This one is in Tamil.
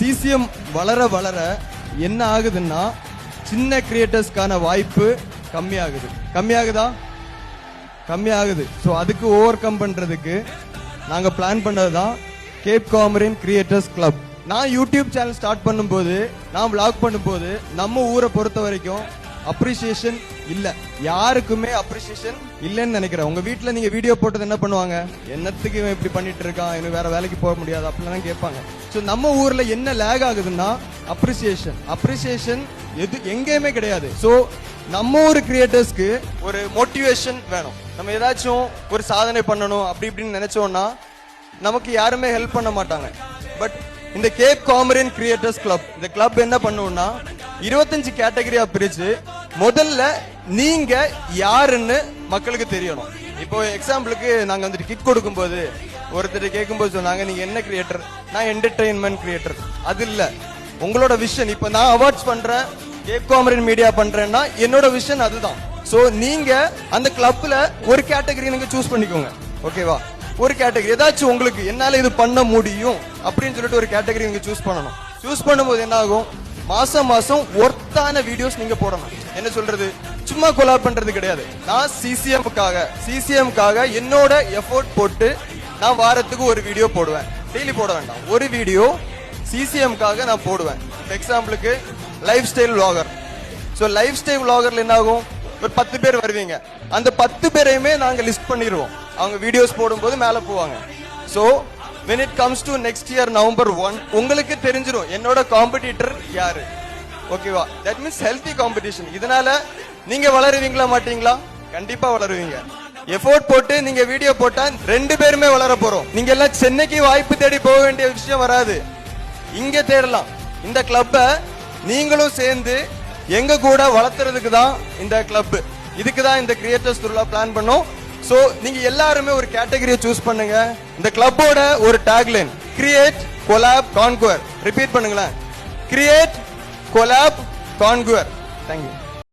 சிசிஎம் வளர வளர என்ன ஆகுதுன்னா சின்ன கிரியேட்டர்ஸ்க்கான வாய்ப்பு கம்மியாகுதா? கம்மியாகுது. ஸோ அதுக்கு ஓவர் கம் பண்றதுக்கு நாங்க பிளான் பண்ணது தான் கேப் காமரின் கிரியேட்டர்ஸ் கிளப். நான் யூடியூப் சேனல் ஸ்டார்ட் பண்ணும்போது, நான் விளாக் பண்ணும்போது நம்ம ஊரை பொறுத்த வரைக்கும் அப்ரிசியேஷன் இல்ல, யாருக்குமே அப்ரிசியேஷன் இல்லைன்னு நினைக்கிறேன். உங்க வீட்டுல நீங்க வீடியோ போட்டது என்ன பண்ணுவாங்க? என்னத்துக்கு இவன் இப்படி பண்ணிட்டு இருக்கான், இன்னும் வேற வேலைக்கு போக முடியாது அப்படிலாம் கேட்பாங்க. ஸோ நம்ம ஊர்ல என்ன லேக் ஆகுதுன்னா அப்ரிசியேஷன் எங்கேயுமே கிடையாது. ஸோ நம்ம ஊர் கிரியேட்டர்ஸ்க்கு ஒரு மோட்டிவேஷன் வேணும். நம்ம ஏதாச்சும் ஒரு சாதனை பண்ணணும் அப்படி இப்படின்னு நினைச்சோம்னா நமக்கு யாருமே ஹெல்ப் பண்ண மாட்டாங்க. பட் இந்த கேப் காமரின் கிரியேட்டர்ஸ் கிளப், இந்த கிளப் என்ன பண்ணுவோம்னா 25 கேட்டகரியா பிரிச்சு முதல்ல நீங்க யாருன்னு மக்களுக்கு தெரியணும். இப்போ எக்ஸாம்பிளுக்கு நாங்க வந்துட்டு கிக் கொடுக்கும் போது ஒருத்தர் கேட்கும்போது சொன்னாங்க, நீங்க என்ன கிரியேட்டர்? நான் என்டர்டெயின்மெண்ட் கிரியேட்டர். அது இல்ல உங்களோட விஷன். இப்ப நான் அவார்ட்ஸ் பண்றேன், கேப் காமரின் மீடியா பண்றேன்னா என்னோட விஷன் அதுதான். சோ நீங்க அந்த கிளப்ல ஒரு கேட்டகரி நீங்க சூஸ் பண்ணிக்கோங்க. ஓகேவா? ஒரு கேட்டகரி ஏதாச்சும் உங்களுக்கு என்னால இது பண்ண முடியும் அப்படின்னு சொல்லிட்டு ஒரு கேட்டகரி நீங்க சூஸ் பண்ணணும். சூஸ் பண்ணும்போது என்ன ஆகும், மாசம் ஒர்த்தான வீடியோஸ் நீங்க போடணும். என்ன சொல்றது, சும்மா கொலாப் பண்றது கிடையாது. நான் சிசிஎம்காக என்னோட எஃபோர்ட் போட்டு நான் வாரத்துக்கு ஒரு வீடியோ போடுவேன். டெய்லி போட வேண்டாம், ஒரு வீடியோ சிசிஎம்காக நான் போடுவேன். எக்ஸாம்பிளுக்கு life style vlogger. So life style விளாகர்ல என்ன ஆகும், ஒரு 10 பேர் வருவீங்க. அந்த 10 பேரையுமே நாங்க லிஸ்ட் பண்ணிடுவோம். அவங்க வீடியோஸ் போடும்போது மேல போவாங்க. So when it comes to next year November 1 உங்களுக்கு தெரிஞ்சிரும் என்னோட காம்படிட்டர் யாரு. ஓகேவா? that means healthy competition. இதனால நீங்க வளருவீங்களா மாட்டீங்களா? கண்டிப்பா வளருவீங்க. எஃபோர்ட் போட்டு நீங்க வீடியோ போட்டா 2 பேருமே வளர போறோம். நீங்க எல்லாம் சென்னைக்கு வாய்ப்பு தேடி போக வேண்டிய விஷயம் வராது, இங்க தேடலாம். இந்த கிளப்பை நீங்களும் சேர்ந்து எங்க கூட வளர்த்துறதுக்கு தான் இந்த கிளப். இதுக்கு தான் இந்த கிரியேட்டர்ஸ் துருளா பிளான் பண்ணோம். சோ நீங்க எல்லாருமே ஒரு கேட்டகரியை சூஸ் பண்ணுங்க. இந்த கிளப்போட ஒரு tagline create collab conquer. Repeat பண்ணுங்களேன், கிரியேட் கொலாப் கான்குவர். தேங்க்யூ.